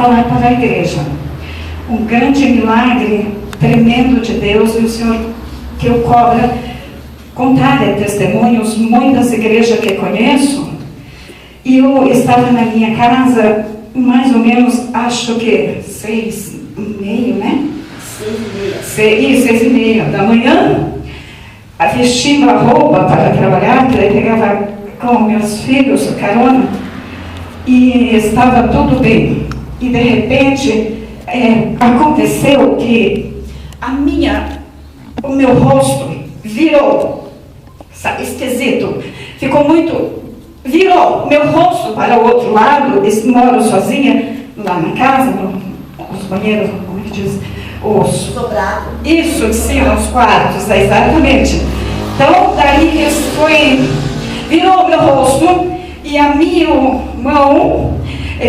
falar para a igreja. Um grande milagre tremendo de Deus, e o Senhor que eu cobro contar testemunhos, muitas igrejas que conheço. E eu estava na minha casa, mais ou menos, acho que 6h30, né? 6h30 da manhã, vestindo a roupa para trabalhar, que eu pegava com meus filhos carona, e estava tudo bem. E de repente aconteceu que o meu rosto virou, sabe, esquisito, ficou muito, virou meu rosto para o outro lado. Moro sozinha lá na casa, nos banheiros, como é que diz? Sobrado. Isso, sim, nos quartos, exatamente. Então, daí virou meu rosto e a minha mão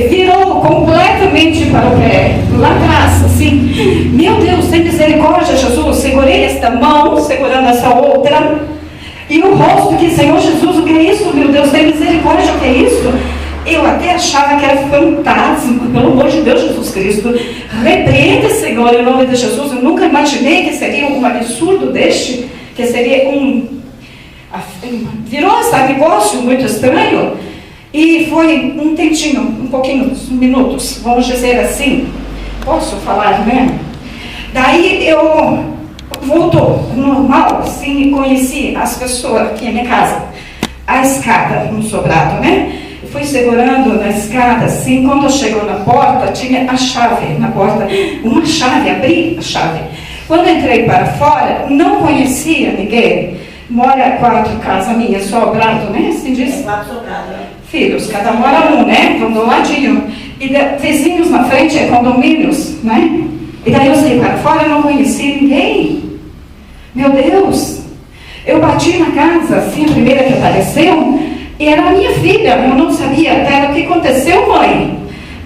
virou completamente para o pé, lá atrás, assim. Meu Deus, tem misericórdia, Jesus. Segurei esta mão, segurando essa outra, e o rosto, que Senhor Jesus, o que é isso? Meu Deus, tem misericórdia, o que é isso? Eu até achava que era fantasma, pelo amor de Deus, Jesus Cristo. Repreenda, Senhor, em nome de Jesus. Eu nunca imaginei que seria um absurdo deste, que seria virou esse negócio muito estranho. E foi um tempinho, um pouquinho, uns minutos, vamos dizer assim. Posso falar, né? Daí eu voltou normal, assim, e conheci as pessoas aqui na minha casa. A escada, no sobrado, né? Fui segurando na escada, assim. Quando chegou na porta, tinha a chave na porta, uma chave, abri a chave. Quando entrei para fora, não conhecia ninguém. Mora 4 casas minhas, sobrado, né? Assim diz? 4 sobrados, né? Filhos, cada mora um, né? Vão do ladinho. E vizinhos na frente, condomínios, né? E daí eu saí para fora, não conheci ninguém. Meu Deus! Eu bati na casa, assim, a primeira que apareceu, e era a minha filha. Eu não sabia até o que aconteceu, mãe.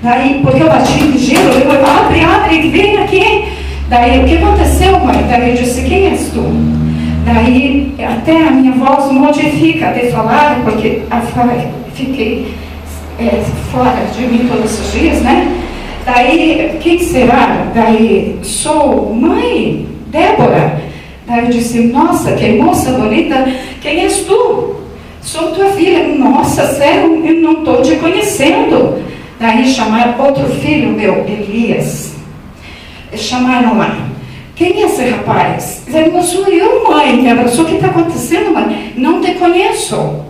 Daí, porque eu bati de gelo, eu falei, abre, vem aqui. Daí, o que aconteceu, mãe? Daí eu disse, quem és tu? Daí, até a minha voz modifica de falar, porque fiquei fora de mim todos os dias, né? Daí, quem será? Daí, sou mãe, Débora. Daí eu disse, nossa, que moça bonita, quem és tu? Sou tua filha. Nossa, sério, eu não estou te conhecendo. Daí chamaram outro filho meu, Elias. Chamaram lá. Quem é esse rapaz? Ele não sou eu, mãe. Me abraçou. O que está acontecendo, mãe? Não te conheço.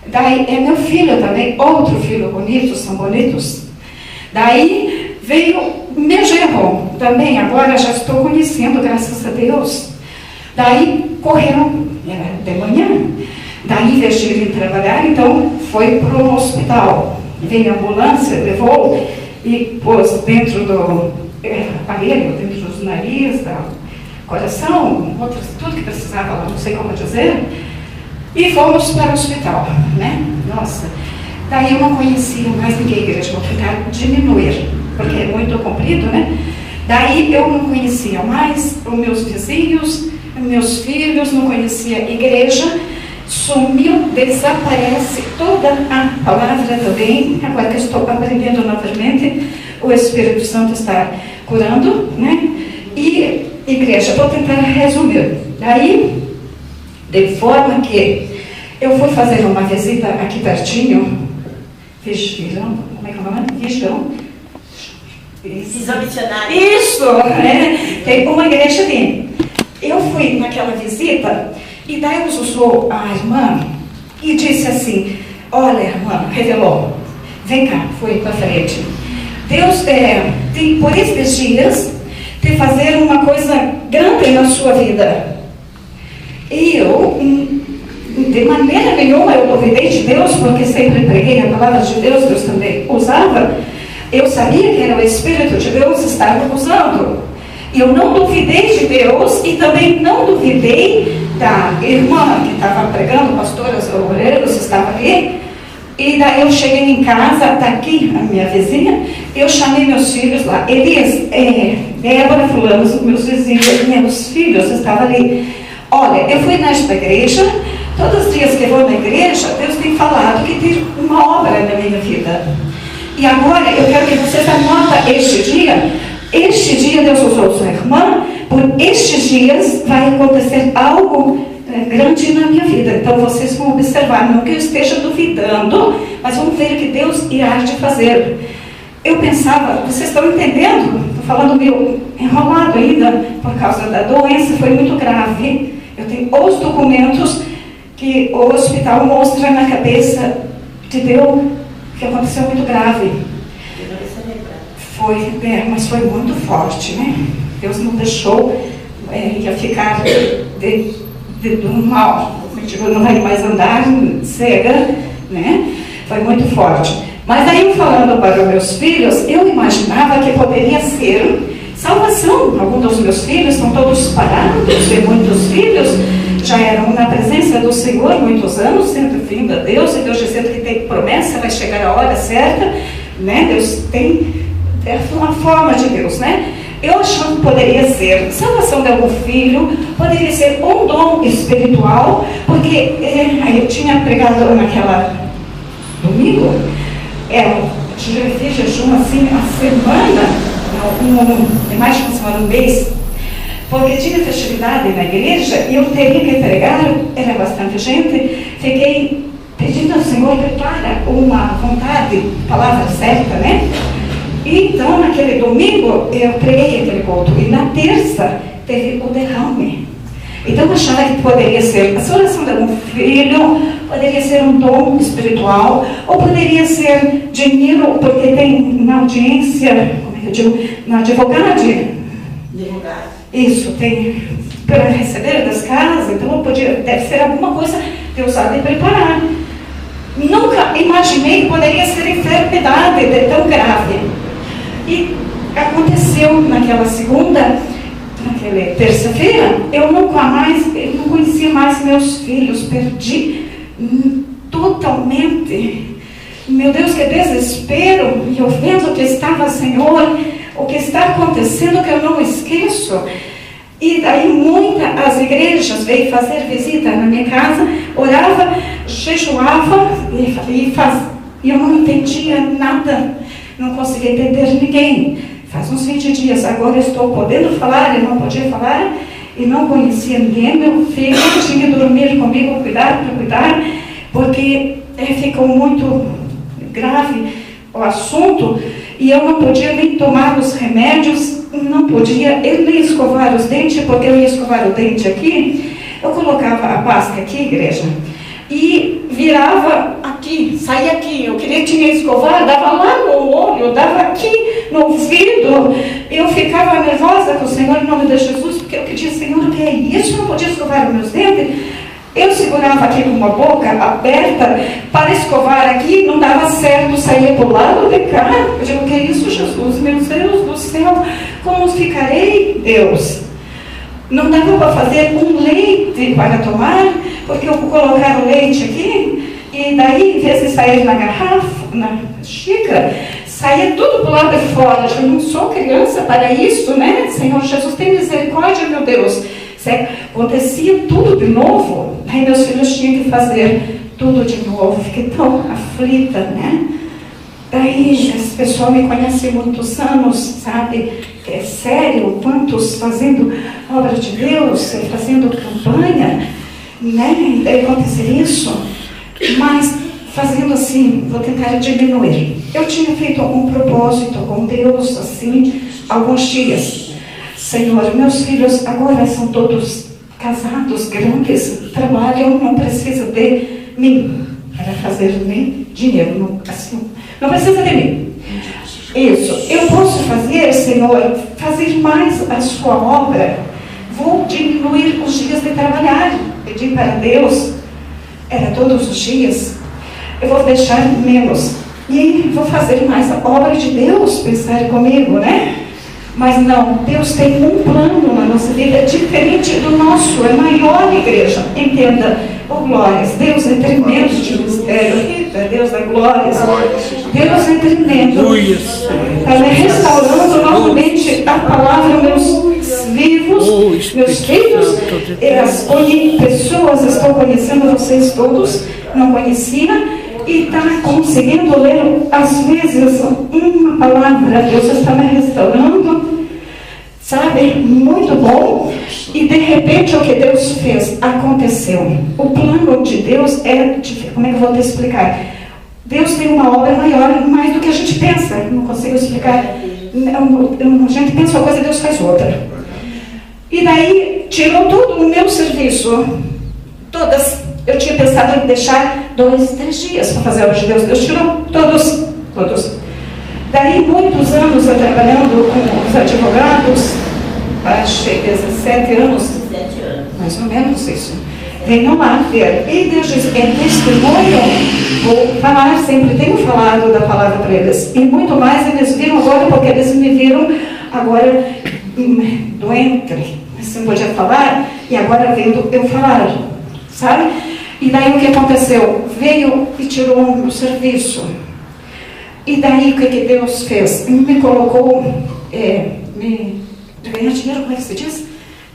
Daí é meu filho também, outro filho bonito, são bonitos. Daí veio meu genro também, agora já estou conhecendo, graças a Deus. Daí correram, era de manhã. Daí, em vez de ele trabalhar, então foi para o hospital. Veio a ambulância, levou e pôs dentro do aparelho, dentro dos nariz, do coração, tudo que precisava lá, não sei como dizer. E fomos para o hospital, né? Nossa, daí eu não conhecia mais ninguém, igreja, vou tentar diminuir, porque é muito comprido, né? Daí eu não conhecia mais os meus vizinhos, meus filhos, não conhecia a igreja. Sumiu, desaparece toda a palavra também. Agora que eu estou aprendendo novamente, o Espírito Santo está curando, né? E igreja, vou tentar resumir. Daí, de forma que eu fui fazer uma visita aqui pertinho, Visão, como é que é o nome? Visão missionária. Isso, né? Tem uma igreja ali. Eu fui naquela visita. E daí usou a irmã e disse assim, olha, irmã, revelou, vem cá, foi para frente. Deus tem, por esses dias, de fazer uma coisa grande na sua vida. E eu, de maneira nenhuma, eu duvidei de Deus, porque sempre preguei a palavra de Deus, Deus também usava. Eu sabia que era o Espírito de Deus que estava usando. Eu não duvidei de Deus e também não duvidei da irmã que estava pregando, pastoras obreiros, estava ali. E daí eu cheguei em casa, está aqui a minha vizinha, eu chamei meus filhos lá. Elias, Débora, fulano, meus vizinhos, meus filhos estavam ali. Olha, eu fui nesta igreja, todos os dias que eu vou na igreja, Deus tem falado que tem uma obra na minha vida. E agora eu quero que vocês anotem este dia. Este dia Deus usou sua irmã. Por estes dias vai acontecer algo grande na minha vida. Então vocês vão observar, não que eu esteja duvidando, mas vamos ver o que Deus irá de fazer. Eu pensava, vocês estão entendendo? Estou falando meio enrolado ainda, por causa da doença, foi muito grave. Eu tenho os documentos que o hospital mostra na cabeça de Deus que aconteceu muito grave. Foi, mas foi muito forte, né? Deus não deixou, ia ficar do mal, não vai mais andar cega, né? Foi muito forte. Mas aí, falando para os meus filhos, eu imaginava que poderia ser salvação. Alguns dos meus filhos estão todos parados, e muitos filhos já eram na presença do Senhor há muitos anos, sendo vindo a Deus, e Deus dizendo que tem promessa, vai chegar a hora certa, né? Deus tem uma forma de Deus, né? Eu achava que poderia ser salvação de algum filho, poderia ser um dom espiritual, porque eu tinha pregado naquela domingo, eu fiz jejum assim, uma semana, mais de uma semana, um mês, porque tinha festividade na igreja e eu teria que pregar, era bastante gente, fiquei pedindo ao Senhor, prepara uma vontade, palavra certa, né? E então, naquele domingo, eu preguei aquele culto. E na terça, teve o derrame. Então, eu achava que poderia ser a oração de um filho, poderia ser um dom espiritual, ou poderia ser dinheiro, porque tem na audiência, como é que eu digo, na advogade. Isso, tem para receber das casas. Então, deve ser alguma coisa que eu usava de preparar. Nunca imaginei que poderia ser enfermidade tão grave. E aconteceu naquela terça-feira, eu não conhecia mais meus filhos, perdi totalmente. Meu Deus, que desespero! E eu vendo que estava, Senhor, o que está acontecendo que eu não esqueço. E daí as igrejas veio fazer visita na minha casa, orava, jejuava e eu não entendia nada. Não conseguia entender ninguém. Faz uns 20 dias, agora eu estou podendo falar, eu não podia falar, e não conhecia ninguém. Meu filho tinha que dormir comigo, cuidar, porque ficou muito grave o assunto, e eu não podia nem tomar os remédios, não podia eu nem escovar os dentes, porque eu ia escovar o dente aqui, eu colocava a pasta aqui, igreja, e virava aqui, saía aqui, eu tinha escovar, dava lá no olho, dava aqui no ouvido, eu ficava nervosa com o Senhor em nome de Jesus, porque eu pedia, Senhor, o que é isso? Eu não podia escovar os meus dentes, eu segurava aqui com uma boca aberta, para escovar aqui, não dava certo, saía para o lado de cá, eu digo, o que é isso, Jesus? Meu Deus do céu, como ficarei, Deus? Não dava para fazer um leite para tomar, porque eu vou colocar o leite aqui, e daí, em vez de sair na garrafa, na xícara, saía tudo para o lado de fora. Eu não sou criança para isso, né? Senhor Jesus, tem misericórdia, meu Deus. Acontecia tudo de novo, aí meus filhos tinham que fazer tudo de novo. Fiquei tão aflita, né? Daí, esse pessoal me conhece há muitos anos, sabe? É sério, quantos fazendo obra de Deus, fazendo campanha, né? E daí acontecer isso, mas fazendo assim, vou tentar diminuir. Eu tinha feito um propósito com Deus, assim, alguns dias. Senhor, meus filhos agora são todos casados, grandes, trabalham, não precisam de mim para fazer nem dinheiro, assim. Não precisa de mim. Isso. Eu posso fazer, Senhor, fazer mais a sua obra. Vou diminuir os dias de trabalhar. Pedir para Deus. Era todos os dias. Eu vou deixar menos. E vou fazer mais a obra de Deus. Pensar comigo, né? Mas não. Deus tem um plano na nossa vida diferente do nosso. É maior, igreja. Entenda. Oh, glórias, Deus é tremendo de mistério, Deus da glória, Deus é tremendo, está restaurando novamente a palavra, meus vivos, meus filhos, as pessoas estão conhecendo vocês todos, não conhecia, e está conseguindo ler, às vezes, uma palavra. Deus está me restaurando, sabe? Muito bom. E de repente o que Deus fez aconteceu. O plano de Deus como é que eu vou te explicar? Deus tem uma obra maior, mais do que a gente pensa. Não consigo explicar. A gente pensa uma coisa e Deus faz outra. E daí tirou todo o meu serviço. Eu tinha pensado em deixar 2, 3 dias para fazer a obra de Deus. Deus tirou todos. Daí muitos anos eu trabalhando com os advogados, achei 17 anos, mais ou menos isso. Venham lá ver. E Deus diz, é testemunho, vou falar sempre, tenho falado da palavra para eles. E muito mais eles viram agora, porque eles me viram agora doente, assim podia falar, e agora vendo eu falar, sabe? E daí o que aconteceu? Veio e tirou o serviço. E daí o que Deus fez? Me colocou, ganhar dinheiro, como é que se diz?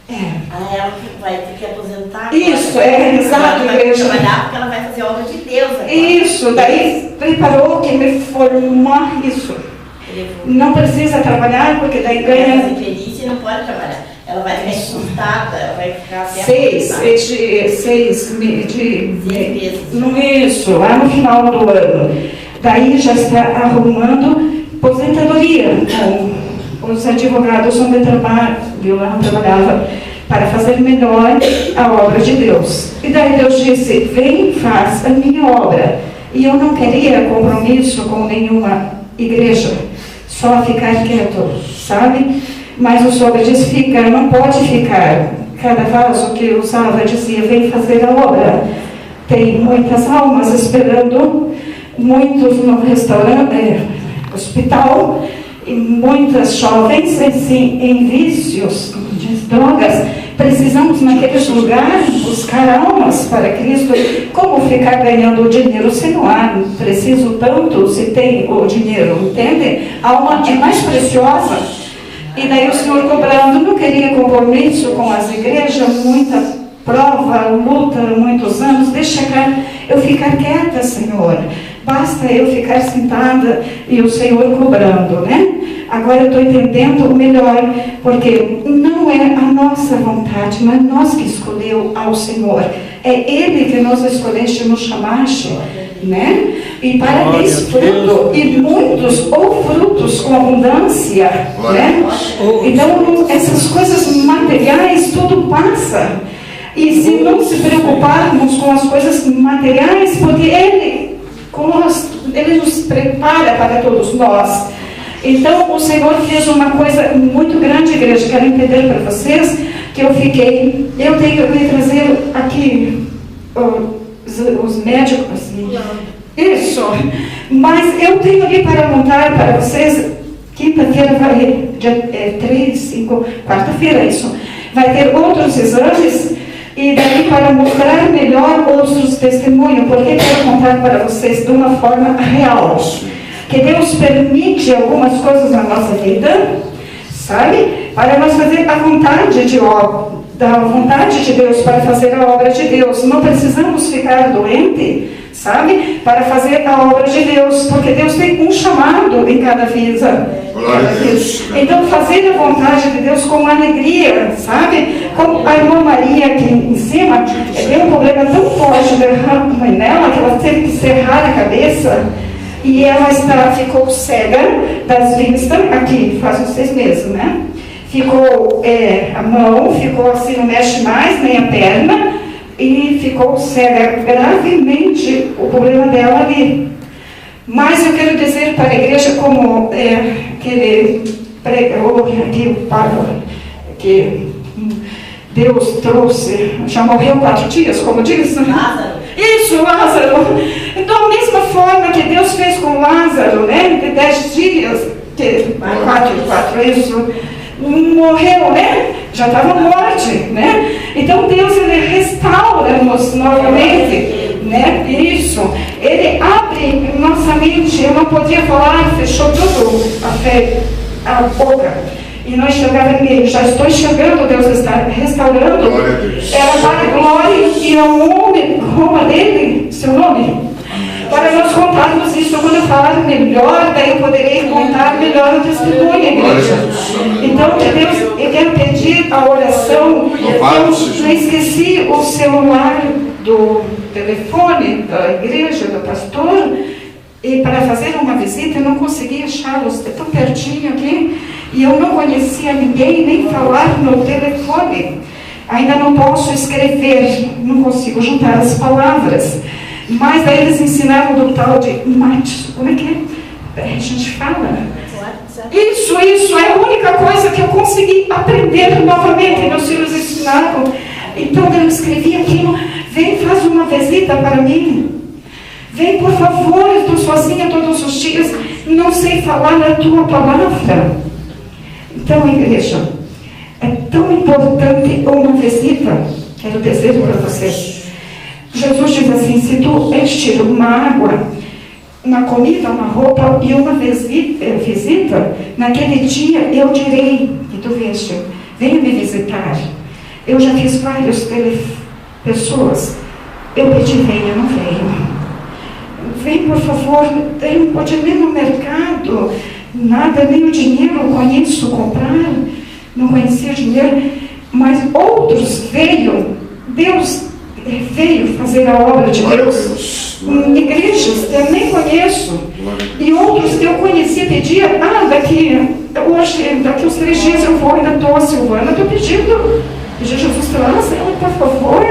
Ela vai ter que aposentar. Isso, exato, ela vai trabalhar porque ela vai fazer a obra de Deus agora. Isso, daí preparou que me formar isso. Não precisa trabalhar, porque daí ganha... Ela perícia e não pode trabalhar. Ela vai ficar assustada, ela vai ficar... 6 meses. Não, isso, lá no final do ano. Daí já está arrumando aposentadoria. Os advogados onde eu lá trabalhava para fazer melhor a obra de Deus. E daí Deus disse, vem, faz a minha obra. E eu não queria compromisso com nenhuma igreja, só ficar quieto, sabe? Mas o sogro disse, fica, não pode ficar. Cada vaso que eu usava dizia, vem fazer a obra. Tem muitas almas esperando, muitos no restaurante, hospital, e muitas jovens assim, em vícios de drogas. Precisamos naqueles lugares buscar almas para Cristo. Como ficar ganhando dinheiro se não há? Preciso tanto se tem o dinheiro, entende? A alma é mais preciosa. E daí o Senhor cobrando, não queria compromisso com as igrejas, muita prova, luta, muitos anos. Deixa eu ficar quieta, Senhor. Basta eu ficar sentada e o Senhor cobrando, né? Agora eu estou entendendo melhor, porque não é a nossa vontade, mas nós que escolheu ao Senhor. É Ele que nos escolheste, nos chamaste, né? E para desfruto, e muitos ou frutos com abundância, né? Então, essas coisas materiais, tudo passa. E se não se preocuparmos com as coisas materiais, porque Ele nos prepara para todos nós. Então, o Senhor fez uma coisa muito grande, igreja. Quero entender para vocês que eu tenho que trazer aqui os médicos, assim. Isso. Mas eu tenho ali para montar para vocês, quinta-feira vai, dia 3, 5, quarta-feira, isso. Vai ter outros exames. E daí para mostrar melhor outros testemunhos, porque quero contar para vocês de uma forma real. Que Deus permite algumas coisas na nossa vida, sabe? Para nós fazer a vontade da vontade de Deus, para fazer a obra de Deus. Não precisamos ficar doentes, sabe? Para fazer a obra de Deus, porque Deus tem um chamado em cada vida. Então, fazer a vontade de Deus com alegria, sabe? Como a irmã Maria aqui em cima, tem um problema tão forte nela, que ela teve que serrar a cabeça, e ela ficou cega das vistas, aqui, faz uns 6 meses, né? Ficou, a mão ficou assim, não mexe mais, nem a perna, e ficou cega gravemente, o problema dela ali. Mas eu quero dizer para a igreja, como que ele pregou aqui, o Pablo, que Deus trouxe, já morreu 4 dias, como diz? Lázaro. Isso, Lázaro. Então, da mesma forma que Deus fez com Lázaro, né, de 10 dias, 4, isso, morreu, né? Já estava morte, né? Então, Deus, Ele restaura-nos novamente, né? Isso. Ele abre nossa mente. Eu não podia falar, fechou tudo a boca. E não enxergava ninguém. Já estou enxergando, Deus está restaurando. Era para a glória e ao nome, Roma dele, seu nome. para nós contarmos isso. Quando eu falar melhor, daí eu poderei contar melhor o testemunho, igreja. Então, Deus, eu quero pedir a oração. Eu esqueci o celular do telefone da igreja, do pastor, e para fazer uma visita eu não conseguia achá-los, tão pertinho aqui, e eu não conhecia ninguém, nem falar no telefone. Ainda não posso escrever, não consigo juntar as palavras. Mas daí eles ensinaram do tal de como é que é? A gente fala. Isso é a única coisa que eu consegui aprender novamente. Meus filhos ensinaram. Então eu escrevi aquilo. Vem, faz uma visita para mim. Vem, por favor, eu estou sozinha todos os dias. Não sei falar a tua palavra. Então, igreja, é tão importante uma visita. Quero dizer para vocês. Jesus diz assim: se tu enches uma água, uma comida, uma roupa e uma visita, naquele dia eu direi que tu veste, venha me visitar. Eu já fiz várias pessoas, eu pedi, venha, não veio. Vem, por favor, eu não pode nem no mercado, nada, nem o dinheiro eu conheço comprar, não conhecia dinheiro, mas outros veio, Deus veio fazer a obra de Deus. Igrejas que eu nem conheço, e outros que eu conhecia pedia, daqui uns 3 dias eu vou, ainda estou, Silvana, estou pedindo Jesus, Senhor, por favor,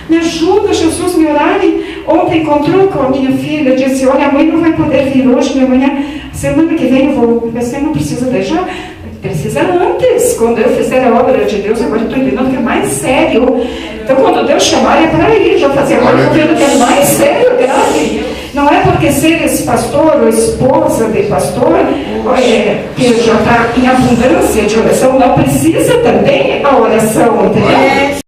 me ajuda, Jesus, me orarem. Ontem encontrou com a minha filha, disse, olha, a mãe não vai poder vir hoje, minha manhã, semana que vem eu vou. Você não precisa deixar, precisa antes, quando eu fizer a obra de Deus. Agora estou entendendo que é mais sério. Então, quando Deus chamar, é para ir, já fazer agora, estou vendo que é mais sério, grave. Não é porque seres pastor ou esposa de pastor, que já está em abundância de oração, não precisa também a oração, entendeu?